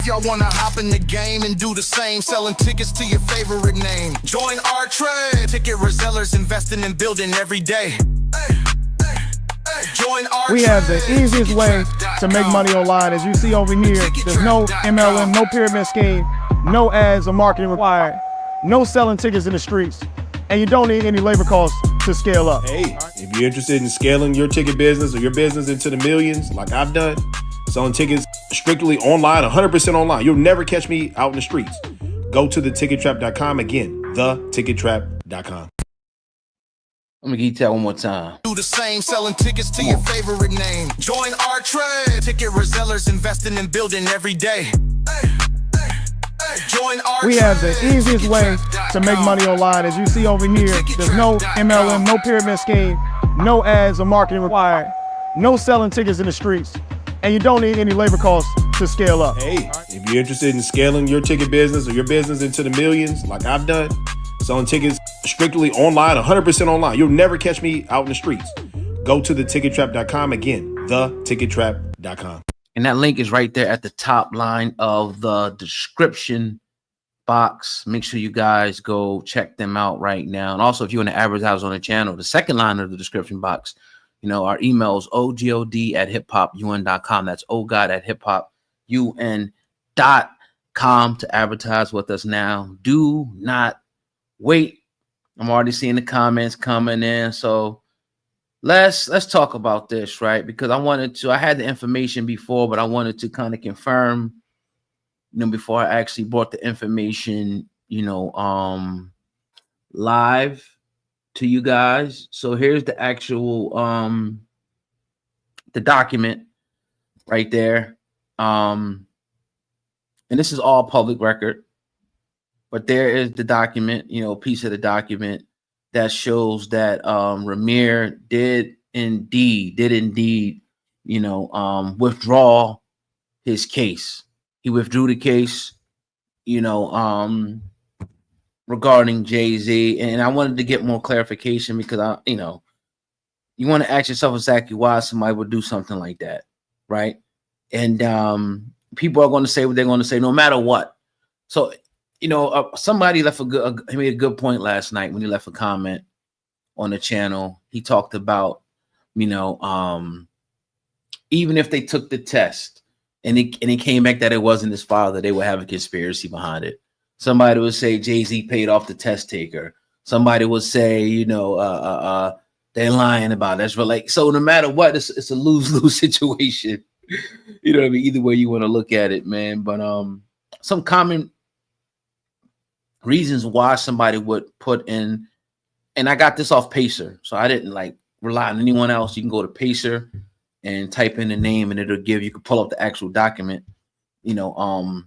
Y'all wanna hop in the game and do the same, selling tickets to your favorite name. Join our trade. Ticket resellers investing in building every day. Join our We have the easiest way to make money online. As you see over here, there's no MLM, no pyramid scheme, no ads or marketing required, no selling tickets in the streets, and you don't need any labor costs to scale up. Hey, if you're interested in scaling your ticket business or your business into the millions, like I've done, selling tickets strictly online, 100% online, you'll never catch me out in the streets. Go to thetickettrap.com. Again, thetickettrap.com. Let me get you that one more time. Do the same, selling tickets to your favorite name. Join our trade. Ticket resellers investing in building every day. Join our We have the easiest way to make money online. As you see over here, there's no MLM, no pyramid scheme, no ads or marketing required, no selling tickets in the streets, and you don't need any labor costs to scale up. Hey, if you're interested in scaling your ticket business or your business into the millions, like I've done, selling tickets strictly online, 100% online, you'll never catch me out in the streets. Go to thetickettrap.com. Again, thetickettrap.com. And that link is right there at the top line of the description box. Make sure you guys go check them out right now. And also, if you want to advertise on the channel, the second line of the description box, you know, our email is ogod@hiphopun.com. That's ogod@hiphopun.com to advertise with us now. Do not wait. I'm already seeing the comments coming in. So let's talk about this, right? Because I had the information before, but I wanted to kind of confirm, you know, before I actually brought the information, you know, live to you guys. So here's the actual the document right there. And this is all public record, but there is the document, you know, piece of the document that shows that Rymir did indeed, you know, withdraw his case. He withdrew the case, you know, regarding Jay-Z. And I wanted to get more clarification because you know, you want to ask yourself exactly why somebody would do something like that, right? And people are going to say what they're going to say no matter what. So, you know, somebody he made a good point last night when he left a comment on the channel. He talked about, you know, even if they took the test and it came back that it wasn't his father, they would have a conspiracy behind it. Somebody would say Jay-Z paid off the test taker. Somebody would say, you know, they're lying about it. That's like, so no matter what, it's a lose-lose situation. You know what I mean? Either way you want to look at it, man. But some common reasons why somebody would put in, and I got this off Pacer, so I didn't like rely on anyone else. You can go to Pacer and type in the name, and it'll give you can pull up the actual document, you know,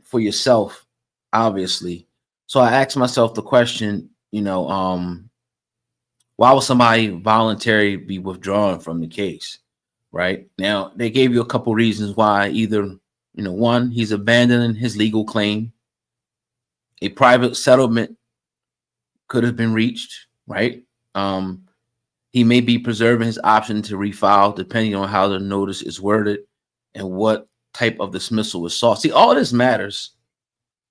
for yourself, obviously. So I asked myself the question, you know, why would somebody voluntarily be withdrawn from the case? Right now, they gave you a couple reasons why. Either, you know, one, he's abandoning his legal claim. A private settlement could have been reached, right? He may be preserving his option to refile depending on how the notice is worded and what type of dismissal is sought. See, all this matters,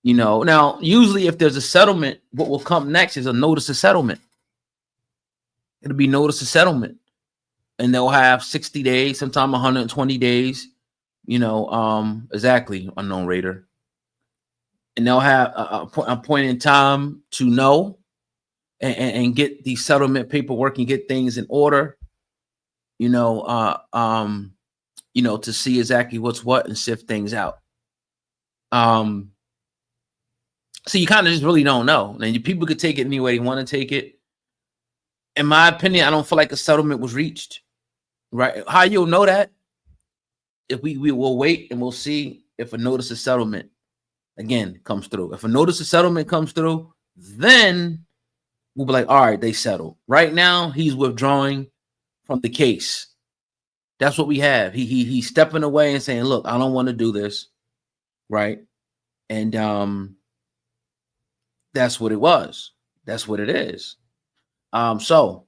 you know. Now, usually if there's a settlement, what will come next is a notice of settlement. It'll be notice of settlement. And they'll have 60 days, sometime 120 days, you know, exactly, unknown raider. And they'll have a point in time to know and get the settlement paperwork and get things in order, you know, to see exactly what's what and sift things out. So you kind of just really don't know. And people could take it any way they want to take it. In my opinion, I don't feel like a settlement was reached. Right? How you'll know that? If we will wait and we'll see if a notice of settlement again comes through. If a notice of settlement comes through, then we'll be like, all right, they settled. Right now, he's withdrawing from the case. That's what we have. He's stepping away and saying, look, I don't want to do this. Right? And that's what it was. That's what it is. So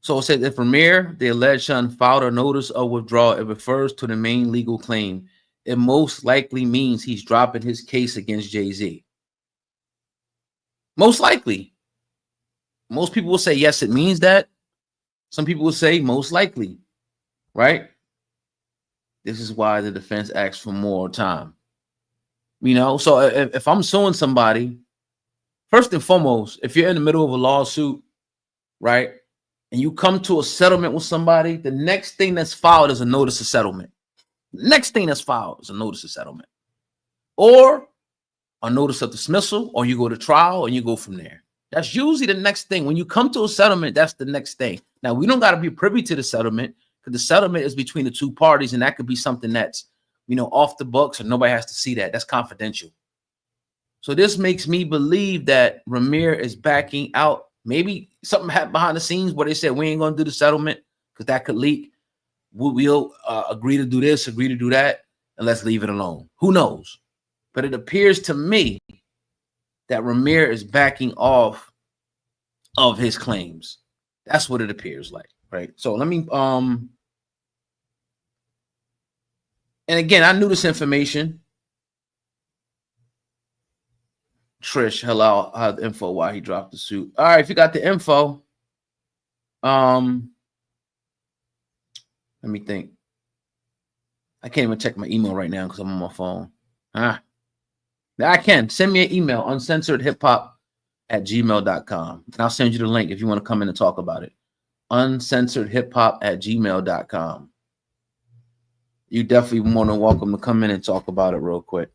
So it says if Rymir, the alleged son, filed a notice of withdrawal, it refers to the main legal claim. It most likely means he's dropping his case against Jay-Z. Most likely. Most people will say, yes, it means that. Some people will say most likely, right? This is why the defense asks for more time. You know, so if I'm suing somebody, first and foremost, if you're in the middle of a lawsuit, right, and you come to a settlement with somebody, the next thing that's filed is a notice of settlement. Next thing that's filed is a notice of settlement or a notice of dismissal, or you go to trial and you go from there. That's usually the next thing. When you come to a settlement, that's the next thing. Now, we don't got to be privy to the settlement because the settlement is between the two parties, and that could be something that's, you know, off the books and nobody has to see that. That's confidential. So this makes me believe that Rymir is backing out. Maybe something happened behind the scenes where they said, we ain't going to do the settlement because that could leak. We'll agree to do this, agree to do that, and let's leave it alone. Who knows? But it appears to me that Rymir is backing off of his claims. That's what it appears like, right? So let me, and again, I knew this information. Trish, hello, I have the info why he dropped the suit. All right, if you got the info, let me think. I can't even check my email right now because I'm on my phone. I can. Send me an email, uncensoredhiphop@gmail.com. And I'll send you the link if you want to come in and talk about it. Uncensoredhiphop@gmail.com. You definitely more than welcome to come in and talk about it real quick.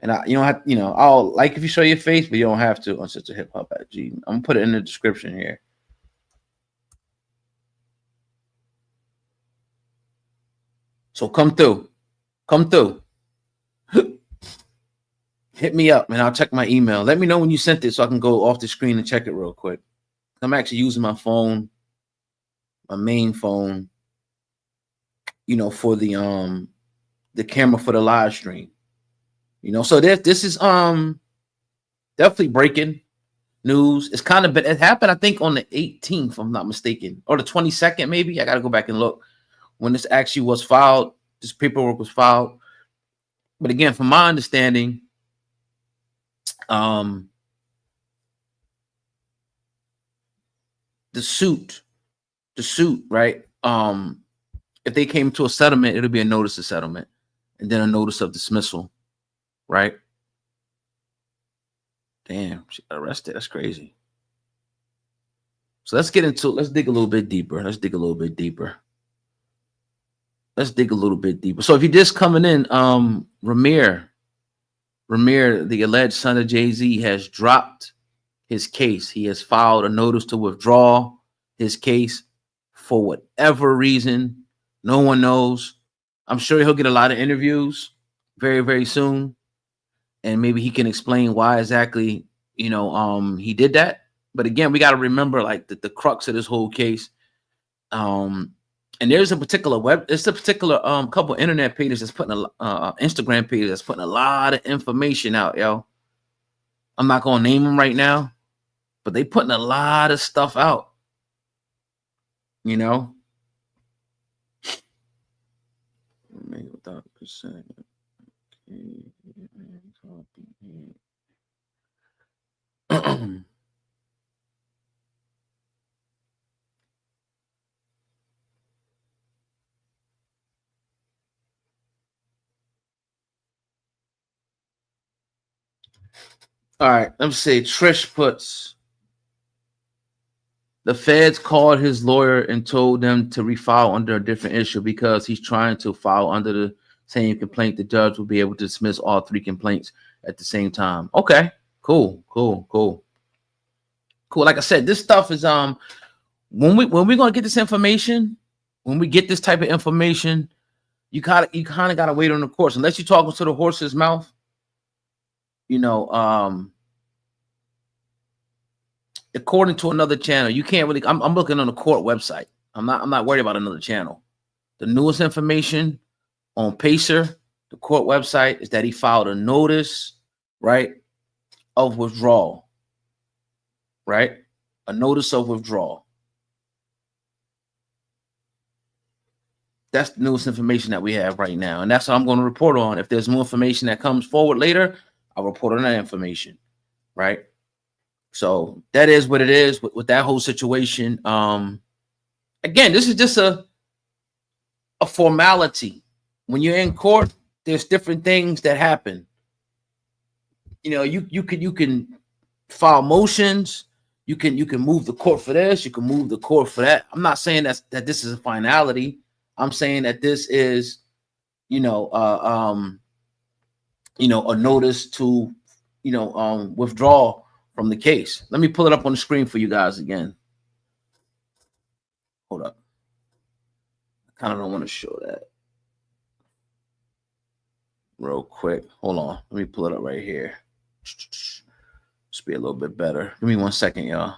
And I'll like if you show your face, but you don't have to. Uncensoredhiphop@gmail. I'm gonna put it in the description here. So come through. Come through. Hit me up and I'll check my email. Let me know when you sent it so I can go off the screen and check it real quick. I'm actually using my phone, my main phone, you know, for the camera for the live stream. You know, so this is definitely breaking news. It's kind of been, it happened, I think, on the 18th, if I'm not mistaken, or the 22nd, maybe. I got to go back and look when this actually was filed. This paperwork was filed. But again, from my understanding, the suit, right? If they came to a settlement, it'll be a notice of settlement and then a notice of dismissal, right? Damn, she got arrested. That's crazy. So let's get into it. Let's dig a little bit deeper. So if you're just coming in, Rymir, the alleged son of Jay-Z, has dropped his case. He has filed a notice to withdraw his case for whatever reason. No one knows. I'm sure he'll get a lot of interviews very, very soon. And maybe he can explain why exactly, you know, he did that. But again, we got to remember like the crux of this whole case. And there's a particular couple internet pages that's putting Instagram pages that's putting a lot of information out, yo. I'm not gonna name them right now, but they putting a lot of stuff out, you know. Without percent. All right, let me say Trish puts, the feds called his lawyer and told them to refile under a different issue because he's trying to file under the same complaint. The judge will be able to dismiss all three complaints at the same time. Okay, cool. Like I said, this stuff is when we're gonna get this information, when we get this type of information, you kind of gotta wait on the course unless you're talking to the horse's mouth. You know, according to another channel, you can't really. I'm looking on the court website. I'm not worried about another channel. The newest information on Pacer, the court website, is that he filed a notice, right, of withdrawal. Right, a notice of withdrawal. That's the newest information that we have right now. And that's what I'm going to report on. If there's more information that comes forward later, I'll report on that information. Right. So that is what it is with that whole situation. Again, this is just a formality. When you're in court, there's different things that happen. You know, you can file motions. You can move the court for this. You can move the court for that. I'm not saying that this is a finality. I'm saying that this is, a notice to, withdraw from the case. Let me pull it up on the screen for you guys again. Hold up. I kind of don't want to show that real quick. Hold on. Let me pull it up right here. Let's be a little bit better. Give me 1 second, y'all.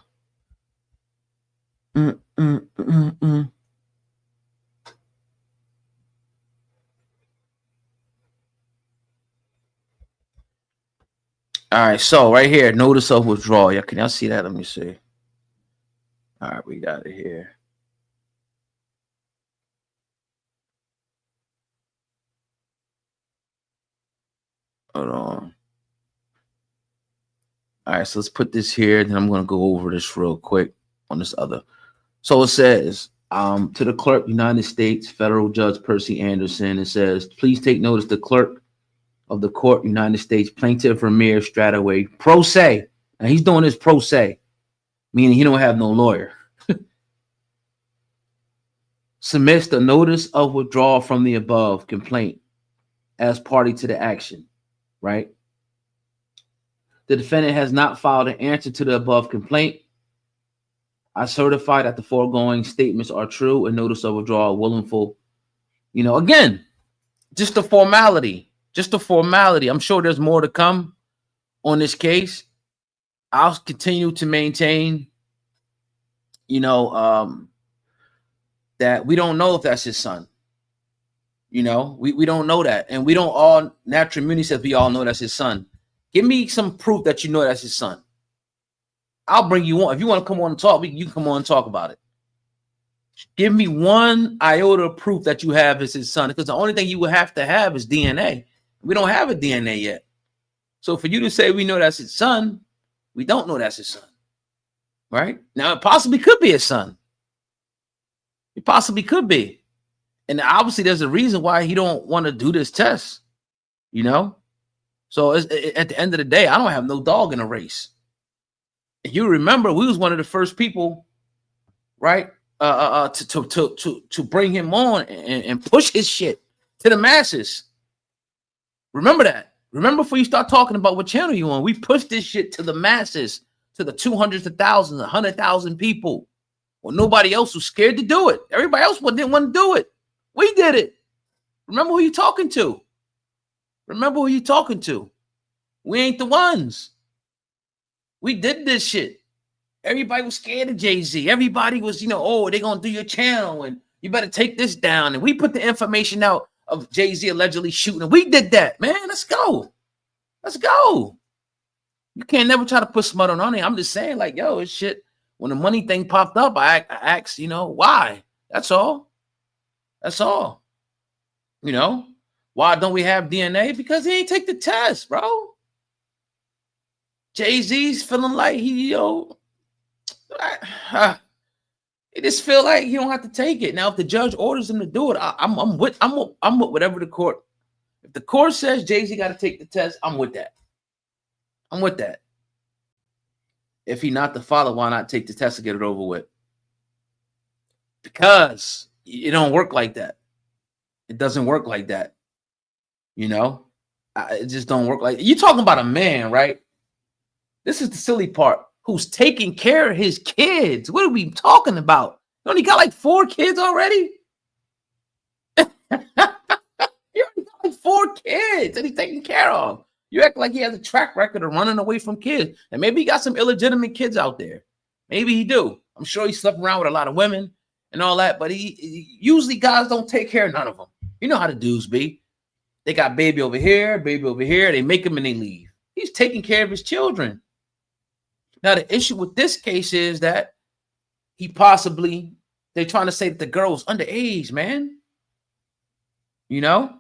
All right, so right here, notice of withdrawal. Yeah, can y'all see that? Let me see. All right, we got it here. Hold on. All right, so let's put this here, and then I'm going to go over this real quick on this other. So it says, to the clerk, United States Federal Judge Percy Anderson, it says, please take notice the clerk of the court, United States, plaintiff Rymir Satterthwaite, pro se. Now he's doing this pro se, meaning he don't have no lawyer. Submits the notice of withdrawal from the above complaint as party to the action, right? The defendant has not filed an answer to the above complaint. I certify that the foregoing statements are true and notice of withdrawal will and full. Again, just a formality. Just a formality. I'm sure there's more to come on this case. I'll continue to maintain, that we don't know if that's his son. We don't know that. And we don't all, natural immunity says we all know that's his son. Give me some proof that you know that's his son. I'll bring you on. If you want to come on and talk, you can come on and talk about it. Give me one iota of proof that you have is his son, because the only thing you would have to have is DNA. We don't have a DNA yet. So for you to say we know that's his son, we don't know that's his son. Right? Now, it possibly could be his son. It possibly could be. And obviously there's a reason why he don't want to do this test. So at the end of the day, I don't have no dog in the race. If you remember, we was one of the first people, right, to bring him on and push his shit to the masses. Remember that. Remember before you start talking about what channel you on, we pushed this shit to the masses, to the 200s of thousands, 100,000 people. Well, nobody else was scared to do it. Everybody else didn't want to do it. We did it. Remember who you talking to. Remember who you talking to. We ain't the ones. We did this shit. Everybody was scared of Jay-Z. Everybody was, they're going to do your channel and you better take this down. And we put the information out of Jay-Z allegedly shooting. And we did that, man. Let's go. Let's go. You can't never try to put smut on it. I'm just saying, like, yo, it's shit. When the money thing popped up, I asked, why? That's all. That's all. Why don't we have DNA? Because he ain't take the test, bro. Jay-Z's feeling like he just feel like he don't have to take it. Now, if the judge orders him to do it, I'm with whatever the court. If the court says Jay-Z got to take the test, I'm with that. I'm with that. If he not the father, why not take the test to get it over with? Because it don't work like that. It doesn't work like that. It just don't work like. You talking about a man, right? This is the silly part. Who's taking care of his kids? What are we talking about? You only got like 4 kids already? You only got like 4 kids that he's taking care of. You act like he has a track record of running away from kids. And maybe he got some illegitimate kids out there. Maybe he do. I'm sure he slept around with a lot of women and all that. But he usually guys don't take care of none of them. You know how the dudes be. They got baby over here, baby over here. They make them and they leave. He's taking care of his children. Now, the issue with this case is that they're trying to say that the girl was underage, man. You know?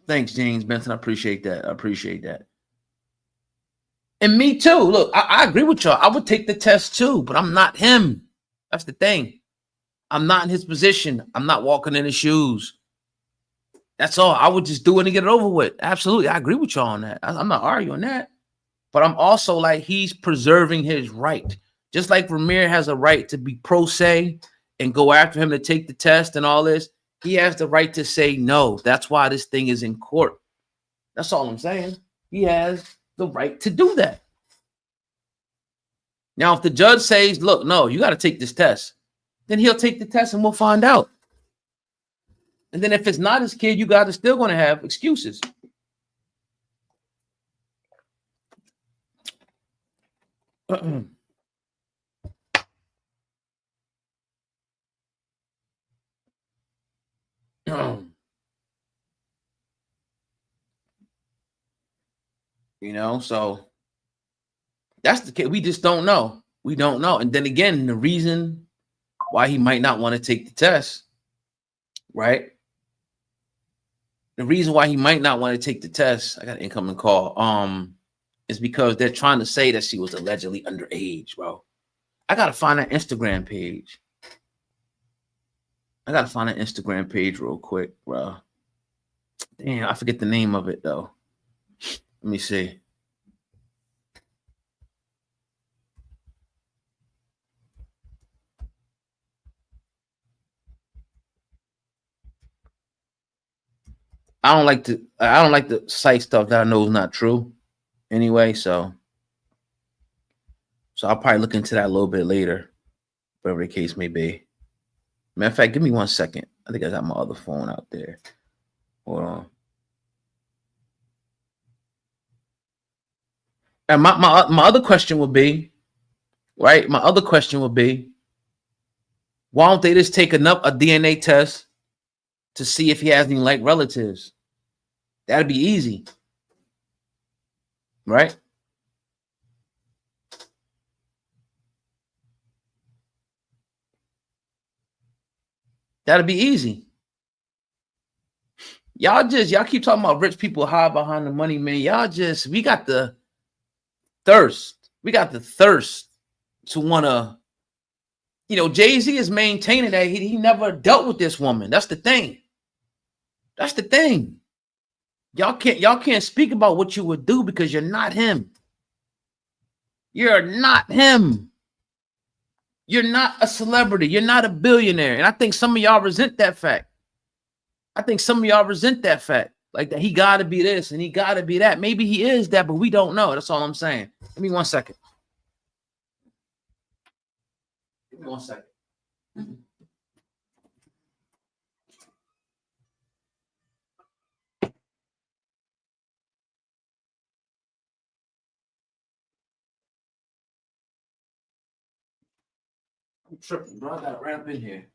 Thanks, James Benson. I appreciate that. I appreciate that. And me too. Look, I agree with y'all. I would take the test too, but I'm not him. That's the thing. I'm not in his position. I'm not walking in his shoes. That's all. I would just do it and get it over with. Absolutely. I agree with y'all on that. I'm not arguing that. But I'm also like, he's preserving his right. Just like Rymir has a right to be pro se and go after him to take the test and all this, he has the right to say no. That's why this thing is in court. That's all I'm saying. He has the right to do that. Now, if the judge says, look, no, you got to take this test, then he'll take the test and we'll find out. And then if it's not his kid, you guys are still going to have excuses. You know, so that's the case. We just don't know. We don't know. And then again, the reason why he might not want to take the test, right? The reason why he might not want to take the test, I got an incoming call, is because they're trying to say that she was allegedly underage, bro. I got to find that Instagram page. I got to find that Instagram page real quick, bro. Damn, I forget the name of it, though. Let me see. I don't like to cite stuff that I know is not true anyway, so I'll probably look into that a little bit later, whatever the case may be. Matter of fact, give me 1 second. I think I got my other phone out there. Hold on. And my other question would be, right? My other question would be, why don't they just take a DNA test to see if he has any like relatives? That'd be easy, right? That'd be easy. Y'all keep talking about rich people hide behind the money, man. We got the thirst. We got the thirst to want to, Jay-Z is maintaining that he never dealt with this woman. That's the thing. That's the thing. Y'all can't speak about what you would do because you're not him. You're not him. You're not a celebrity. You're not a billionaire. And I think some of y'all resent that fact. Like that he got to be this and he got to be that. Maybe he is that, but we don't know. That's all I'm saying. Give me 1 second. Give me 1 second. I'm tripping, bro. I got to wrap in here.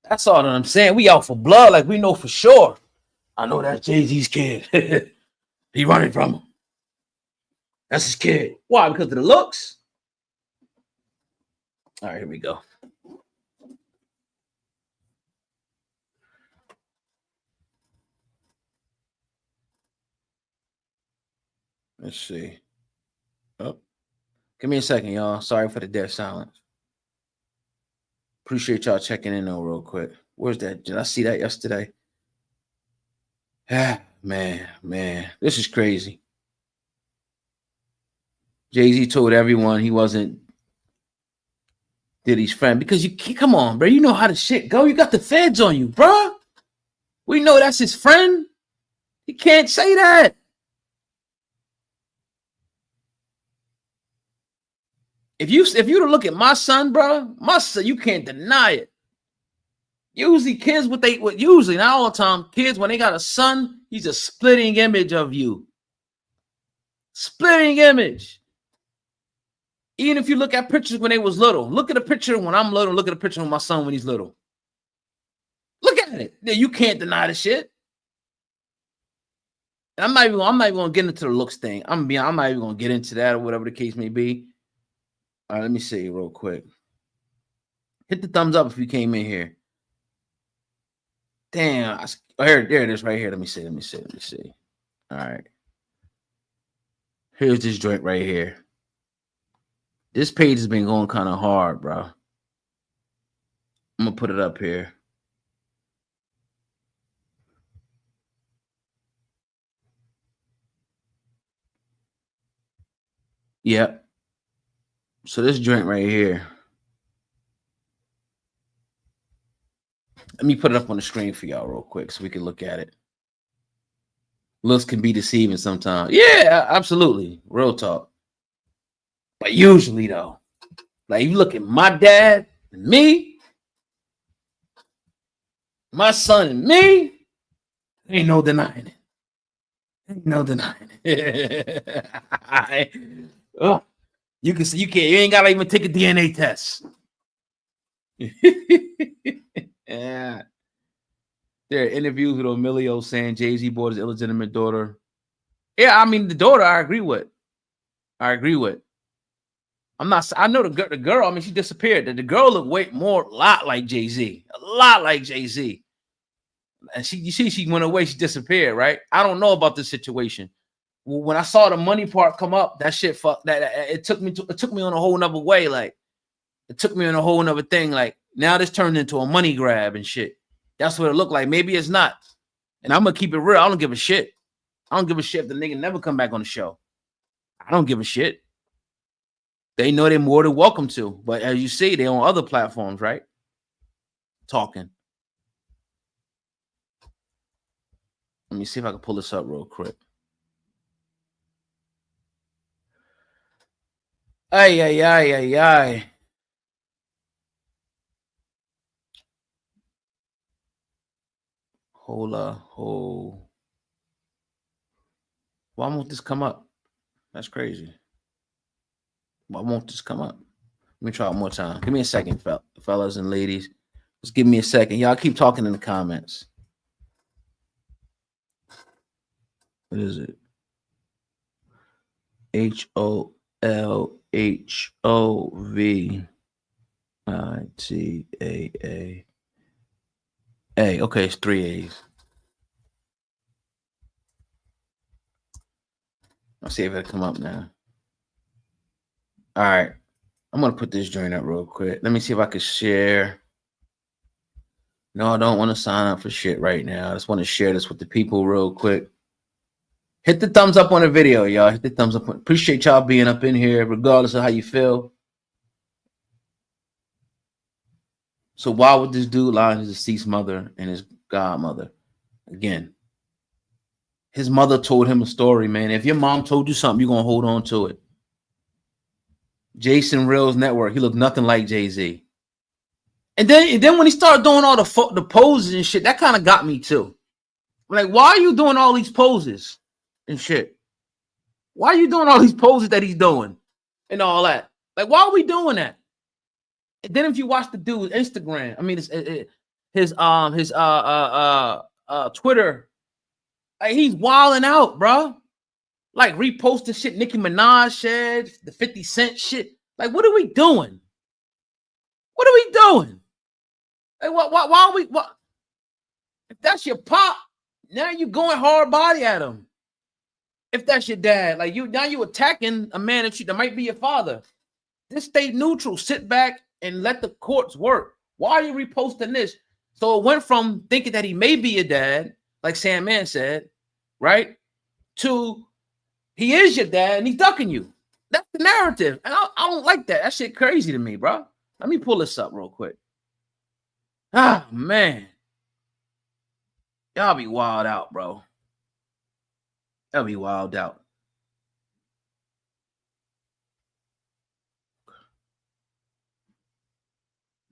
That's all that I'm saying. We out for blood, like we know for sure. I know that's Jay-Z's kid. He running from him. That's his kid. Why? Because of the looks? All right, here we go. Let's see. Oh, give me a second, y'all. Sorry for the dead silence. Appreciate y'all checking in though, real quick. Where's that? Did I see that yesterday? Man, this is crazy. Jay-Z told everyone he wasn't Diddy's friend because you come on, bro. You know how the shit go. You got the feds on you, bro. We know that's his friend. He can't say that. If you to look at my son, bro, my son, you can't deny it. Usually kids, usually not all the time, kids, when they got a son, he's a splitting image of you. Splitting image. Even if you look at pictures when they was little, look at a picture when I'm little, look at a picture of my son when he's little. Look at it. Yeah, you can't deny the shit. I'm not even gonna get into the looks thing. I'm not even gonna get into that or whatever the case may be. All right, let me see real quick. Hit the thumbs up if you came in here. Damn, there it is right here. Let me see. All right. Here's this joint right here. This page has been going kind of hard, bro. I'm gonna put it up here. Yep. So this joint right here. Let me put it up on the screen for y'all real quick so we can look at it. Looks can be deceiving sometimes. Yeah, absolutely. Real talk. But usually though, like you look at my dad and me, my son and me, ain't no denying it. Ain't no denying it. Oh, you can see you ain't gotta even take a DNA test. Yeah. There are interviews with Emilio saying Jay-Z bought his illegitimate daughter. Yeah, I mean the daughter I agree with. I know the girl, I mean, she disappeared. The girl looked a lot like Jay-Z. A lot like Jay-Z. And you see, she went away, she disappeared, right? I don't know about this situation. When I saw the money part come up, that shit it took me on a whole nother way. Like, it took me on a whole nother thing. Like, now this turned into a money grab and shit. That's what it looked like. Maybe it's not. And I'm gonna keep it real. I don't give a shit. I don't give a shit if the nigga never come back on the show. I don't give a shit. They know they're more than welcome to. But as you see, they're on other platforms, right? Talking. Let me see if I can pull this up real quick. Ay. Hold. Why won't this come up? That's crazy. Why won't this come up? Let me try one more time. Give me a second, fellas and ladies. Just give me a second. Y'all keep talking in the comments. What is it? HOLHOVITAA. A. Okay, it's 3 A's. I'll see if it'll come up now. All right. I'm going to put this joint up real quick. Let me see if I can share. No, I don't want to sign up for shit right now. I just want to share this with the people real quick. Hit the thumbs up on the video, y'all. Hit the thumbs up. Appreciate y'all being up in here, regardless of how you feel. So why would this dude lie on his deceased mother and his godmother? Again, his mother told him a story, man. If your mom told you something, you're going to hold on to it. Jason Reel's network, he looked nothing like Jay-Z. And then when he started doing all the poses and shit, that kind of got me too. Like, why are you doing all these poses and shit? Why are you doing all these poses that he's doing and all that? Like, why are we doing that? And then if you watch the dude's Instagram, I mean, his Twitter, like, he's wilding out, bro. Like, reposting shit Nicki Minaj said, the 50 Cent shit. Like, what are we doing? What are we doing? Like, why are we? What? If that's your pop, now you going hard body at him. If that's your dad, like now you attacking a man that might be your father. Just stay neutral, sit back and let the courts work. Why are you reposting this? So it went from thinking that he may be your dad, like Sam Man said, right, to he is your dad and he's ducking you. That's the narrative. And I don't like that. That shit crazy to me, bro. Let me pull this up real quick. Ah, man. Y'all be wild out, bro. Y'all be wild out.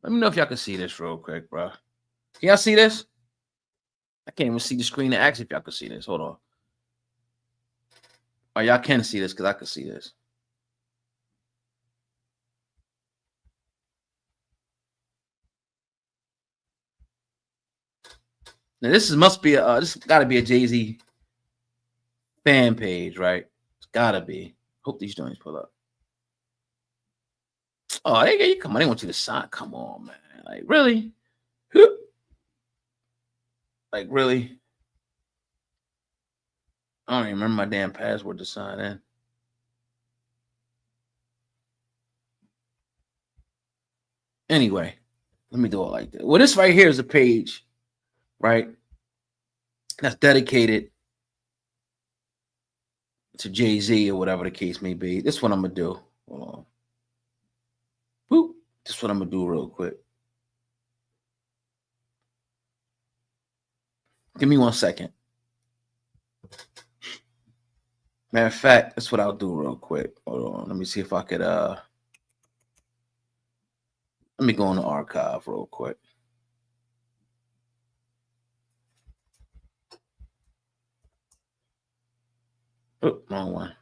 Let me know if y'all can see this real quick, bro. Can y'all see this? I can't even see the screen to ask if y'all can see this. Hold on. Oh, y'all can see this because I can see this. Now this must be a this got to be a Jay-Z fan page, right? It's gotta be. Hope these joints pull up. Oh, they come on. They want you to sign. Come on, man. Like really? Like really? I don't even remember my damn password to sign in. Anyway, let me do it like this. Well, this right here is a page, right? That's dedicated to Jay-Z or whatever the case may be. This is what I'm gonna do. Hold on. Boop. This is what I'm gonna do real quick. Give me 1 second. Matter of fact, that's what I'll do real quick. Hold on. Let me see if I could let me go in the archive real quick. Oh, wrong one.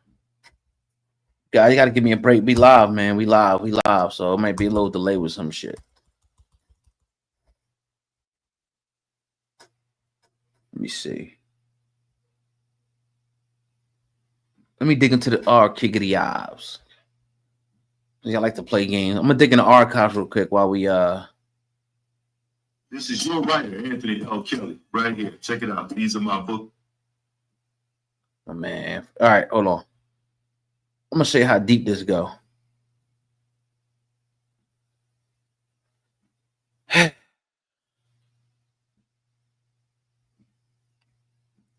Guys, you gotta give me a break. We live, man. We live. So it might be a little delay with some shit. Let me see. Let me dig into the archives. I like to play games. I'm gonna dig in the archives real quick while we This is your writer, Anthony L. Kelly, right here. Check it out. These are my book. Oh man. All right, hold on. I'm gonna show you how deep this go.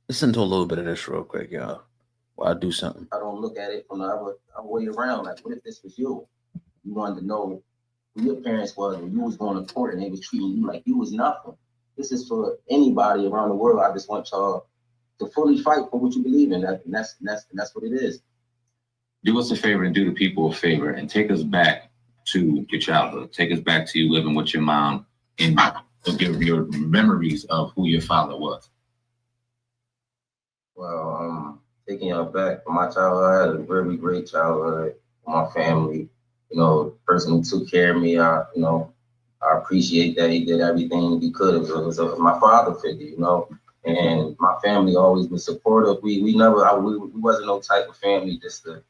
Listen to a little bit of this real quick, y'all. While I do something. I don't look at it from the other way around. Like, what if this was you? You wanted to know who your parents was, and you was going to court, and they was treating you like you was nothing. This is for anybody around the world. I just want y'all to fully fight for what you believe in. And that's what it is. Do us a favor and do the people a favor and take us back to your childhood. Take us back to you living with your mom and your memories of who your father was. Well, taking y'all back from my childhood, I had a very great childhood with my family. You know, the person who took care of me, I appreciate that he did everything he could. It was my father figure, you know, and my family always been supportive. We wasn't no type of family just to,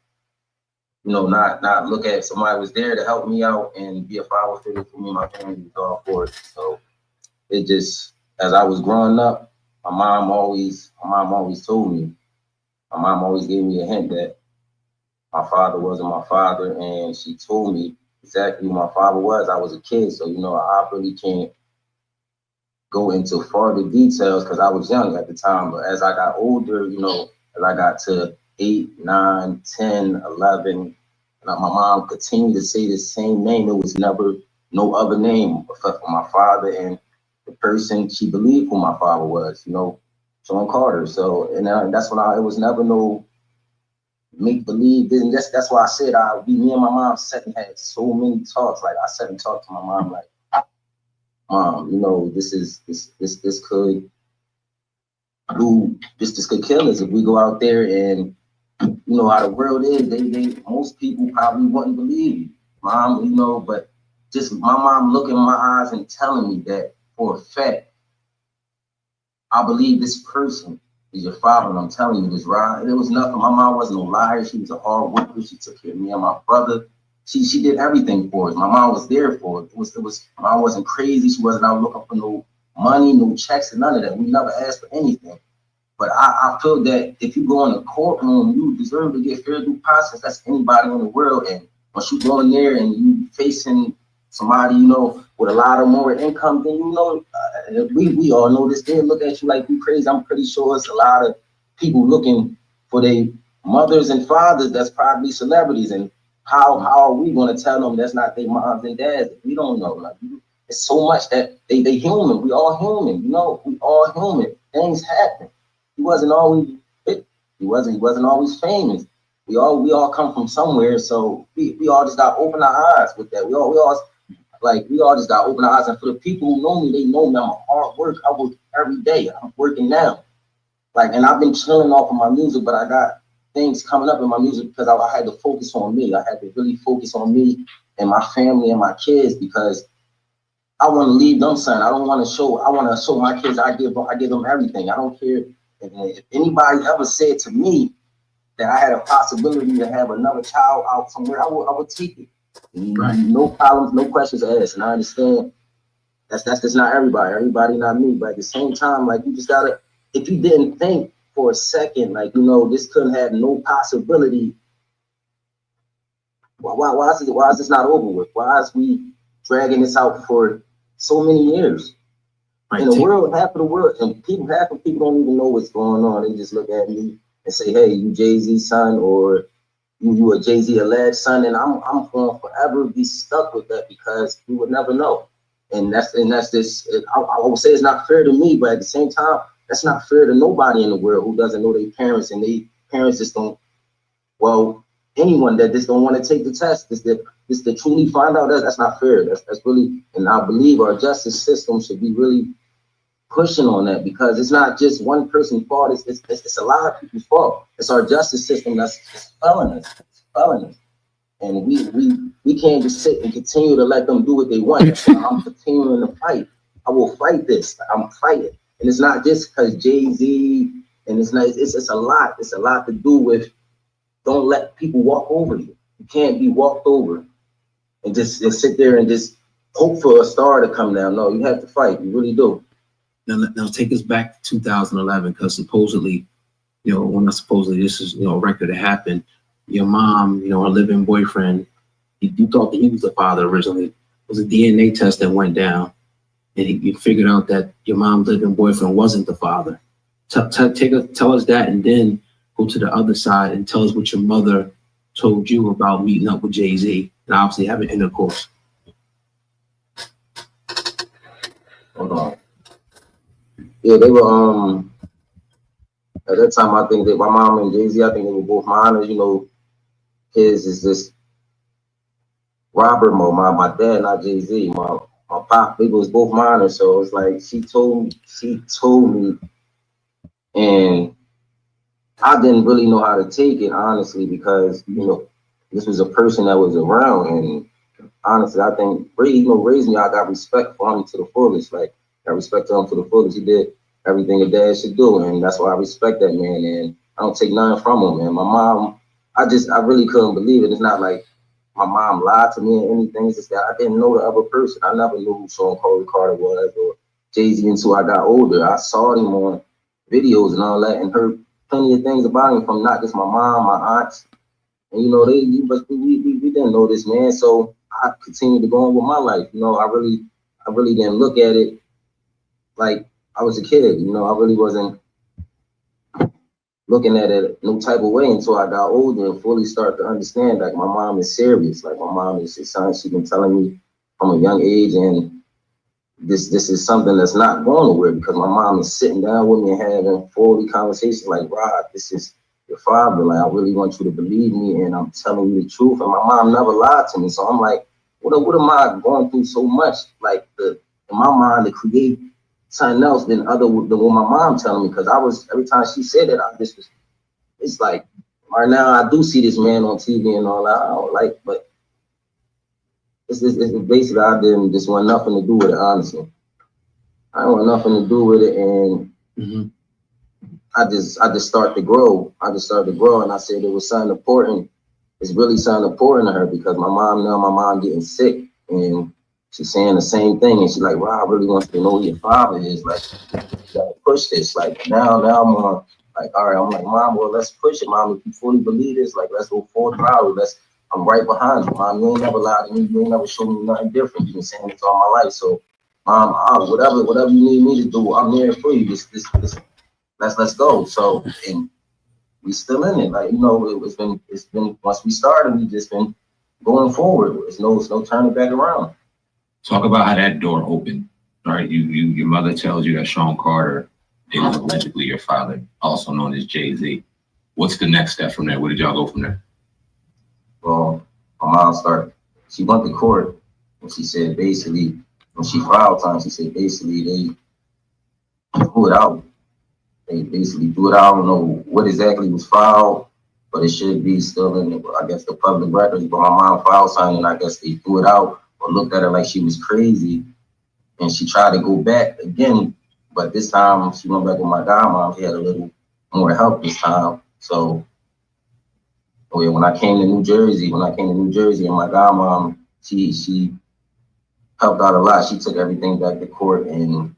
you know, not look at somebody was there to help me out and be a father figure for me and my family was all for it. So it just, as I was growing up, my mom always told me, my mom always gave me a hint that my father wasn't my father, and she told me exactly who my father was. I was a kid, so, you know, I really can't go into further details because I was young at the time. But as I got older, you know, as I got to 8, 9, 10, 11, my mom continued to say the same name. There was never no other name except for my father and the person she believed who my father was, you know, Sean Carter. So, and that's when it was never no make believe. Then that's why I said me and my mom sat and had so many talks. Like I sat and talked to my mom, like, Mom, you know, this could kill us if we go out there, and you know how the world is. They most people probably wouldn't believe you, Mom, you know, but just my mom looking in my eyes and telling me that for a fact, I believe this person is your father, and I'm telling you this, right? It was nothing. My mom wasn't no liar. She was a hard worker. She took care of me and my brother. She did everything for us. My mom was there for it. My mom wasn't crazy. She wasn't out looking for no money, no checks, and none of that. We never asked for anything. But I feel that if you go in a courtroom, you deserve to get fair due process. That's anybody in the world. And once you go in there and you facing somebody, you know, with a lot of more income than you know, we all know this. They look at you like you crazy. I'm pretty sure it's a lot of people looking for their mothers and fathers that's probably celebrities. And how are we going to tell them that's not their moms and dads? We don't know. Like, it's so much that they human. We all human, you know. We all human. Things happen. He wasn't always fit. He wasn't always famous. We all come from somewhere. So we all just got to open our eyes with that. We all just got to open our eyes. And for the people who know me, they know me. I'm a hard work. I work every day. I'm working now. Like, and I've been chilling off of my music, but I got things coming up in my music because I had to focus on me. I had to really focus on me and my family and my kids because I want to leave them son. I want to show my kids I give them everything. I don't care if anybody ever said to me that I had a possibility to have another child out somewhere, I would take it. Right. No problems, no questions asked. And I understand that's just not everybody not me. But at the same time, like, you just gotta, if you didn't think for a second, like, you know, this couldn't have no possibility, why is this not over with? Why is we dragging this out for so many years? Right. In the world, half of the world, and half of people don't even know what's going on. They just look at me and say, hey, you Jay-Z son, or you a Jay-Z alleged son, and I'm going to forever be stuck with that because we would never know. And that's this. I would say it's not fair to me, but at the same time, that's not fair to nobody in the world who doesn't know their parents, and they parents just don't. Well, anyone that just don't want to take the test, just to truly find out, that's not fair. That's really, and I believe our justice system should be really pushing on that, because it's not just one person's fault. It's a lot of people's fault. It's our justice system that's failing us. And we can't just sit and continue to let them do what they want. That's why I'm continuing to fight. I will fight this. I'm fighting. And it's not just because Jay-Z, and it's a lot. It's a lot to do with, don't let people walk over you. You can't be walked over and just sit there and just hope for a star to come down. No, you have to fight. You really do. Now take us back to 2011, because supposedly, this is, a record that happened. Your mom, her living boyfriend, you thought that he was the father originally. It was a DNA test that went down, and you figured out that your mom's living boyfriend wasn't the father. Tell us that, and then go to the other side and tell us what your mother told you about meeting up with Jay-Z and obviously having intercourse. Hold on. Yeah, they were, at that time, I think that my mom and Jay-Z, I think they were both minors. His is this Robert Mo, my dad, not Jay-Z. My pop, they was both minors. So it's like, she told me, and I didn't really know how to take it, honestly, because, this was a person that was around. And honestly, I think, raised me, I got respect for him to the fullest. Like, I respect him to the fullest. He did everything a dad should do, and that's why I respect that man. And I don't take nothing from him. And my mom, I really couldn't believe it. It's not like my mom lied to me or anything. It's just that I didn't know the other person. I never knew who Sean Corey Carter was or Jay-Z until I got older. I saw him on videos and all that, and heard plenty of things about him from not just my mom, my aunts. And we didn't know this man, so I continued to go on with my life. I really didn't look at it like I was a kid. I really wasn't looking at it no type of way until I got older and fully started to understand, like, my mom is serious. Like, my mom is something she's been telling me from a young age, and this is something that's not going nowhere, because my mom is sitting down with me and having fully conversations like, Rod, this is your father. Like, I really want you to believe me, and I'm telling you the truth. And my mom never lied to me. So I'm like, what am I going through so much? Like, in my mind, to create something else than what my mom telling me, because every time she said it, it's like, right now I do see this man on TV and all that. I don't like, but it's basically, I didn't just want nothing to do with it, honestly. I don't want nothing to do with it, and I just started to grow. And I said it was something important. It's really something important to her, because my mom getting sick, and she's saying the same thing, and she's like, "Wow, I really want you to know who your father is. Like, you gotta push this." Like, now I'm on, like, all right. I'm like, Mom, well, let's push it, Mom. If you fully believe this, like, let's go full throttle. I'm right behind you, Mom. You ain't never lied to me. You ain't never showed me nothing different. You've been saying this all my life. So, Mom, whatever you need me to do, I'm there for you. Let's go. So, and we still in it. Like, it's been once we started, we just been going forward. There's no turning back around. Talk about how that door opened. All right, your mother tells you that Sean Carter is allegedly your father, also known as Jay-Z. What's the next step from there? Where did y'all go from there? Well, my mom she went to court, and she said basically, when she filed time, she said basically they threw it out. They basically threw it out. I don't know what exactly was filed, but it should be still in the public records. But my mom filed something, and I guess they threw it out or looked at her like she was crazy. and she tried to go back again, but this time she went back with my godmom. She had a little more help this time. So oh yeah, when I came to New Jersey, and my godmom, she helped out a lot. She took everything back to court, and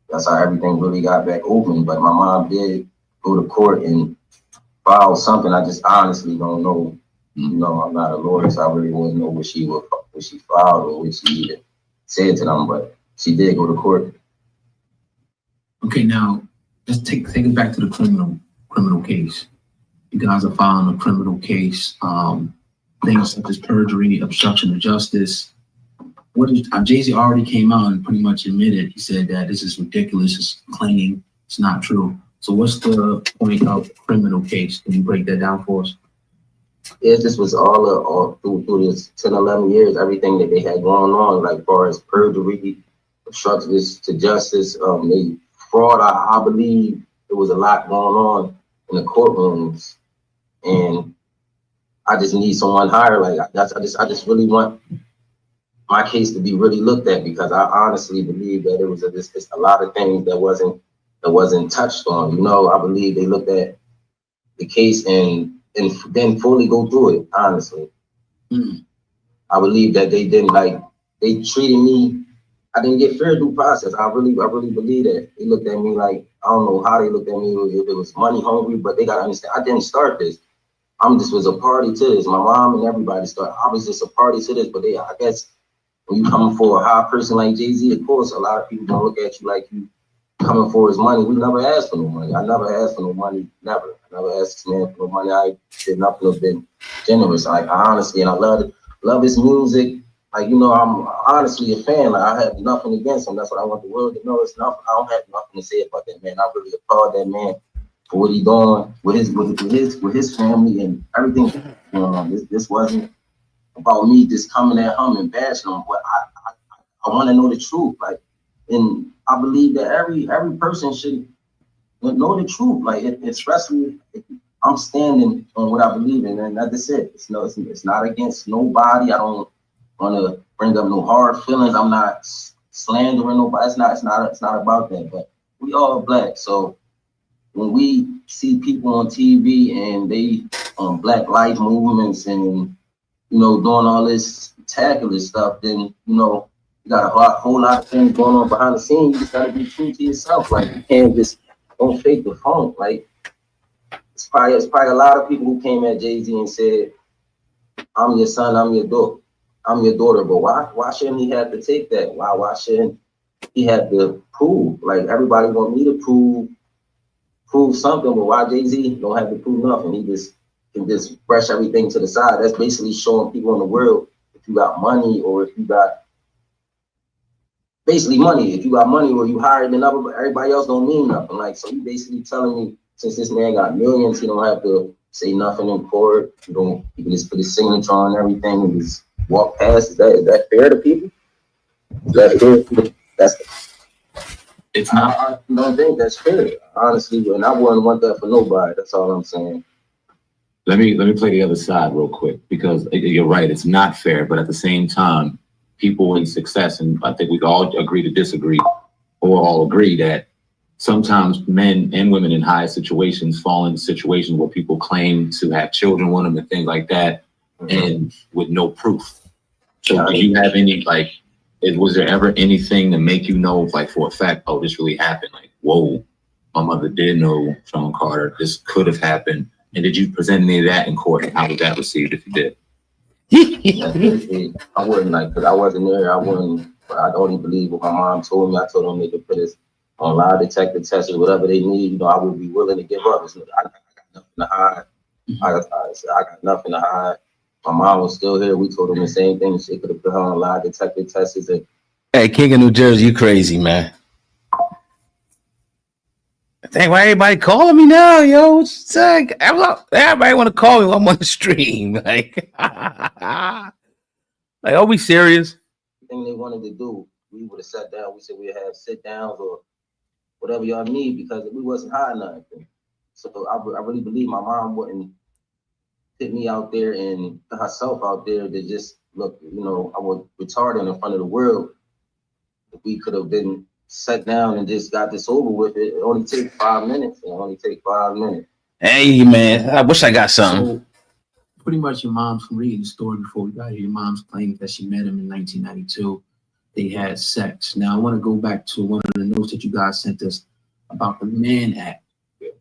that's how everything really got back open. But my mom did go to court and file something. I just honestly don't know. You know, I'm not a lawyer, so I really wouldn't know what she filed or what she even said to them. But she did go to court. Okay, now let's take it back to the criminal case. You guys are filing a criminal case. Things such as perjury, obstruction of justice. What is Jay-Z already came out and pretty much admitted? He said that this is ridiculous. It's claiming it's not true. So what's the point of the criminal case? Can you break that down for us? Yeah, this was all through this 10, 11 years, everything that they had going on, like far as perjury, obstruction to justice, they fraud. I believe there was a lot going on in the courtrooms, and I just need someone higher. Like I just really want my case to be really looked at, because I honestly believe that it was just a lot of things that wasn't touched on. You know, I believe they looked at the case and then fully go through it. Honestly, I believe that they treated me. I didn't get fair due process. I really believe that they looked at me like, I don't know how they looked at me, if it was money hungry, but they gotta understand I didn't start this. I'm just was a party to this. My mom and everybody started. I was just a party to this, but I guess when you coming for a high person like Jay-Z, of course, a lot of people don't look at you like you coming for his money. We never asked for no money. I never asked for no money. Never. I never asked this man for no money. I did nothing but been generous. I honestly, and I love his music. Like, you know, I'm honestly a fan. Like, I have nothing against him. That's what I want the world to know. It's nothing. I don't have nothing to say about that man. I really applaud that man for what he doing with his family and everything going on. This wasn't about me just coming at him and bashing him, but I want to know the truth. Like, and I believe that every person should know the truth. Like, especially if I'm standing on what I believe in, and that's it. It's not against nobody. I don't want to bring up no hard feelings. I'm not slandering nobody. It's not about that. But we all black, so when we see people on TV and they on Black Lives movements and, you know, doing all this spectacular stuff, then, you know, you got a whole lot of things going on behind the scenes. You just gotta be true to yourself. Like, you can't just don't fake the funk. Like, it's probably a lot of people who came at Jay-Z and said, I'm your son, I'm your daughter, but why shouldn't he have to take that? Why shouldn't he have to prove? Like, everybody want me to prove something, but why Jay-Z don't have to prove nothing? He just can just brush everything to the side. That's basically showing people in the world, if you got money, or if you got basically money, if you got money or you higher than everybody else, don't mean nothing. Like, so you basically telling me, since this man got millions, he don't have to say nothing in court. He can just put his signature on everything and just walk past. Is that fair to people? Is that fair? It's not. I don't think that's fair, honestly, and I wouldn't want that for nobody. That's all I'm saying. Let me play the other side real quick, because you're right, it's not fair, but at the same time, people in success, and I think we can all agree to disagree, or all agree that sometimes men and women in high situations fall into situations where people claim to have children with them and things like that, and with no proof. So do you have any, like, was there ever anything to make you know, like, for a fact, oh, this really happened? Like, whoa, my mother did know Sean Carter. This could have happened. And did you present any of that in court? And how was that received, if you did? I wouldn't, like, because I wasn't there. I wouldn't. I only believe what my mom told me. I told them they could put us on lie detector tests or whatever they need. You know, I would be willing to give up. I got nothing to hide. I got nothing to hide. My mom was still here. We told them the same thing. She could have put her on lie detector tests. And Hey, King of New Jersey, you crazy, man. Dang, why everybody calling me now, yo? It's like, everybody want to call me while I'm on the stream. Like, are we serious? thing they wanted to do, we would have sat down. We said we'd have sit downs or whatever y'all need, because we wasn't hiding nothing. So I really believe my mom wouldn't put me out there and herself out there to just look, you know, I was retarded in front of the world. if we could have been sat down and just got this over with, it only take 5 minutes. It only take 5 minutes. Hey man, I wish I got something. So pretty much your mom's, from reading the story before we got here, your mom's claimed that she met him in 1992. They had sex. Now I want to go back to one of the notes that you guys sent us about the Mann Act,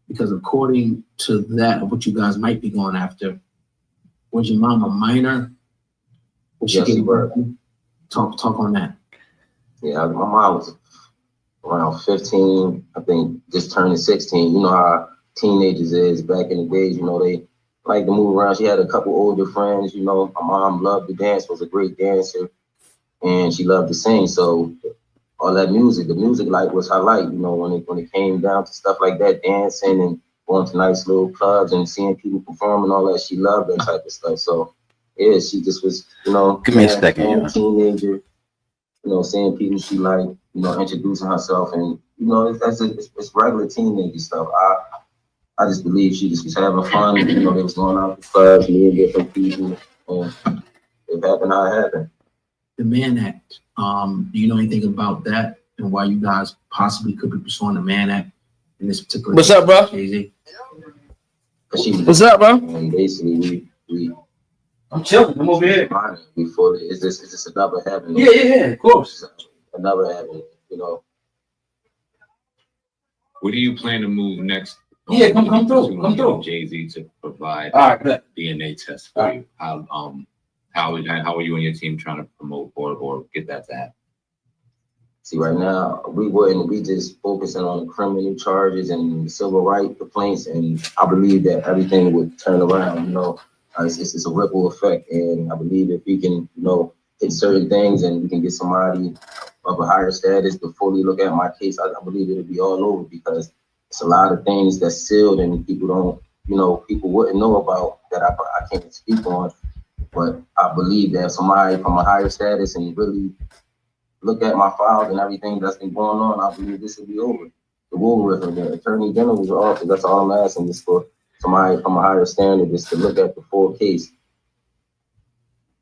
because according to that, of what you guys might be going after, was your mom a minor? Was Yes, she she was. Talk on that. Yeah, my mom was around 15, I think, just turning 16. You know how teenagers is back in the days, you know, they like to move around. She had a couple older friends, you know. My mom loved to dance, was a great dancer, and she loved to sing. So all that music, the music like was her light, you know, when it came down to stuff like that, dancing and going to nice little clubs and seeing people perform and all that, she loved that type of stuff. So yeah, she just was, you know, Give me a second, a teenager, you know, seeing people she liked, you know, introducing herself, and you know, it's regular teenager stuff. I just believe she just was having fun. You know, they was going out to clubs, meeting different people, and it happened how it happened. The Mann Act. Do you know anything about that and why you guys possibly could be pursuing the Mann Act in this particular? What's up, bro? Jay-Z? What's up, bro? And basically, we I'm chilling. I'm over here. we fully is this another heaven? Yeah, of course. Another heaven, you know. Where do you plan to move next? Yeah, come through. Jay-Z to provide All right, good. DNA test for you. How are you and your team trying to promote or get that to happen? See, right now, we just focusing on the criminal charges and civil rights complaints, and I believe that everything would turn around, you know. It's a ripple effect, and I believe if we can, you know, hit certain things and we can get somebody of a higher status to fully look at my case, I believe it'll be all over, because it's a lot of things that's sealed and people don't, you know, people wouldn't know about that I can't speak on. But I believe that somebody from a higher status and really look at my files and everything that's been going on, I believe this will be over. The war with the attorney general's office, that's all I'm asking, is for somebody from a higher standard is to look at the full case.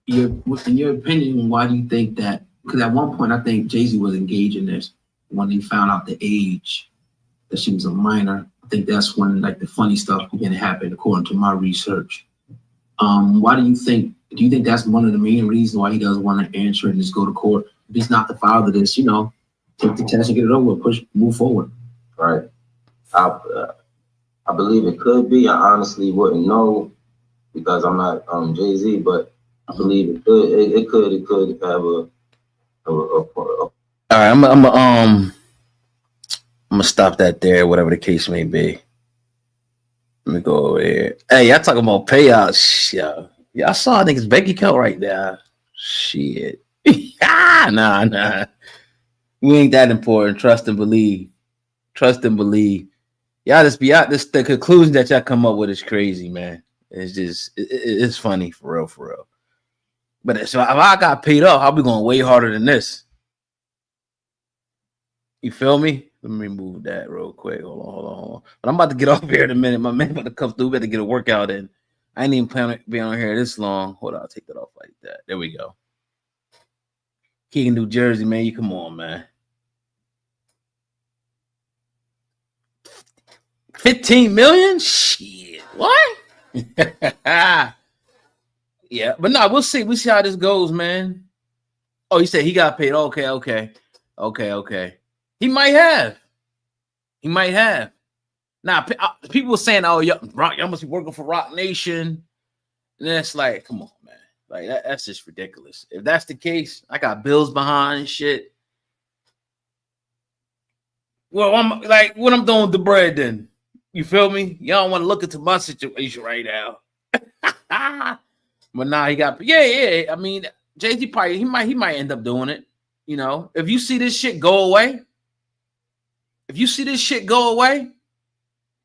In your opinion, why do you think that? Because at one point, I think Jay-Z was engaged in this when he found out the age that she was a minor. I think that's when like the funny stuff began to happen, according to my research. Why do you think? Do you think that's one of the main reasons why he doesn't want to answer it and just go to court? If he's not the father of this, you know, take the test and get it over, move forward. Right. I believe it could be. I honestly wouldn't know because I'm not Jay-Z, but I believe it could. It could have a. All right, I'm gonna stop that there, whatever the case may be. Let me go over here. Hey, y'all talking about payouts? Yeah, I saw niggas bank account right there. Shit. Nah. We ain't that important. Trust and believe. Y'all just be out. The conclusion that y'all come up with is crazy, man. It's just it's funny for real. But so if I got paid off, I'll be going way harder than this. You feel me? Let me remove that real quick. Hold on. But I'm about to get off here in a minute. My man about to come through. We better get a workout in. I ain't even planning to be on here this long. Hold on, I'll take that off like that. There we go. King, New Jersey, man. You come on, man. 15 million? Shit. What? Yeah, but no, we'll see. We'll see how this goes, man. Oh, you said he got paid. Okay. He might have. Now, people were saying, "Oh, y'all must be working for Rock Nation," and that's like, come on, man. Like that's just ridiculous. If that's the case, I got bills behind and shit. Well, I'm like, what I'm doing with the bread then? You feel me? Y'all don't want to look into my situation right now. But nah, he got yeah. I mean, Jay-Z probably he might end up doing it. You know, if you see this shit go away,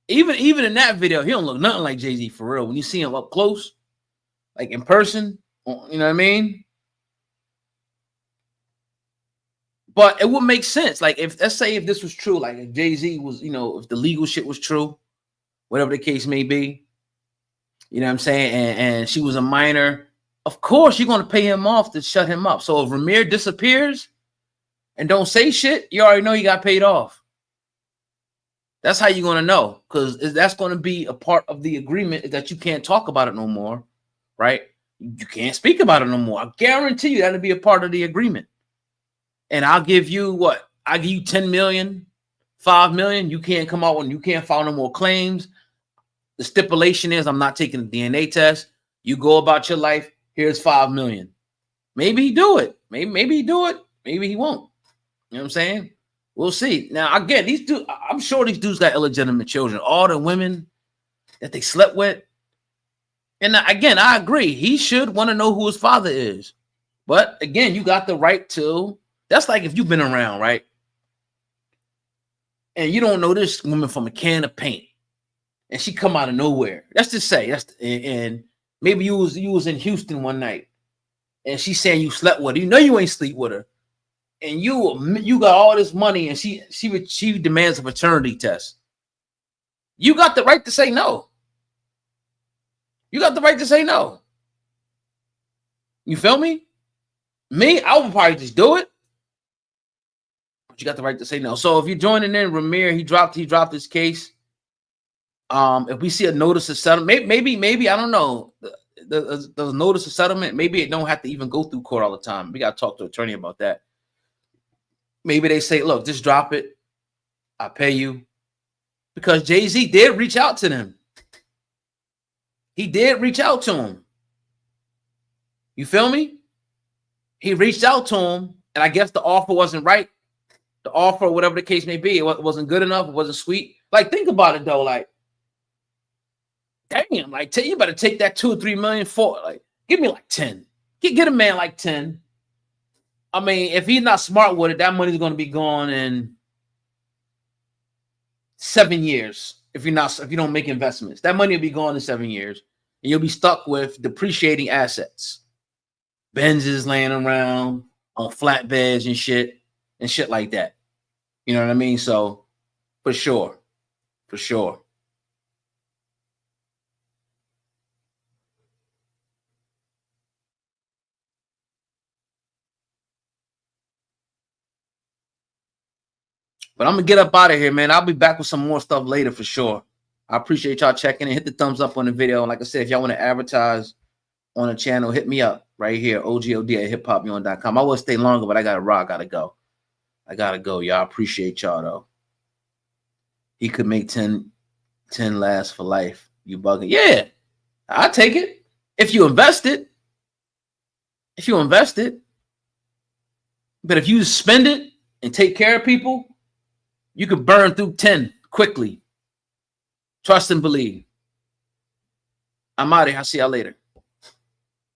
even in that video, he don't look nothing like Jay-Z for real. When you see him up close, like in person, you know what I mean? But it would make sense. Like if let's say if this was true, like if Jay-Z was, you know, if the legal shit was true, whatever the case may be, you know what I'm saying? And she was a minor, of course you're going to pay him off to shut him up. So if Rymir disappears and don't say shit, you already know you got paid off. That's how you're going to know, because that's going to be a part of the agreement, is that you can't talk about it no more, right? You can't speak about it no more. I guarantee you that'll be a part of the agreement. And I'll give you what? I'll give you 10 million, 5 million. You can't come out when you can't file no more claims. The stipulation is I'm not taking the DNA test. You go about your life. Here's 5 million. Maybe he do it. Maybe he do it. Maybe he won't. You know what I'm saying? We'll see. Now, again, these dudes, I'm sure these dudes got illegitimate children. All the women that they slept with. And again, I agree. He should want to know who his father is. But again, you got the right to. That's like if you've been around, right? And you don't know this woman from a can of paint, and she come out of nowhere. Let's just say and maybe you was in Houston one night, and she's saying you slept with her. You know you ain't sleep with her, and you got all this money, and she demands a paternity test. You got the right to say no. You got the right to say no. You feel me? Me, I would probably just do it. But you got the right to say no. So if you're joining in, Rymir, he dropped his case. If we see a notice of settlement, maybe I don't know. The notice of settlement, maybe it don't have to even go through court all the time. We got to talk to an attorney about that. Maybe they say, look, just drop it. I'll pay you. Because Jay-Z did reach out to them. He did reach out to him. You feel me? He reached out to him, and I guess the offer wasn't right. The offer, whatever the case may be, it wasn't good enough. It wasn't sweet. Like, think about it, though. Like, damn, like, you better take that 2 or 3 million for, like, give me like 10. Get a man like 10. I mean, if he's not smart with it, that money's going to be gone in 7 years. If you don't make investments, that money will be gone in 7 years, and you'll be stuck with depreciating assets. Benzes laying around on flatbeds and shit like that. You know what I mean? So, for sure. But I'm gonna get up out of here, man. I'll be back with some more stuff later for sure. I appreciate y'all checking in. Hit the thumbs up on the video. And like I said, if y'all want to advertise on the channel, hit me up right here, OGOD@hiphopyawn.com. I will stay longer, but I gotta rock. I gotta go. Y'all appreciate y'all though. He could make 10 last for life. You bugging? Yeah, I'll take it. If you invest it. But if you spend it and take care of people, you could burn through 10 quickly. Trust and believe. I'm out of here. I'll see y'all later.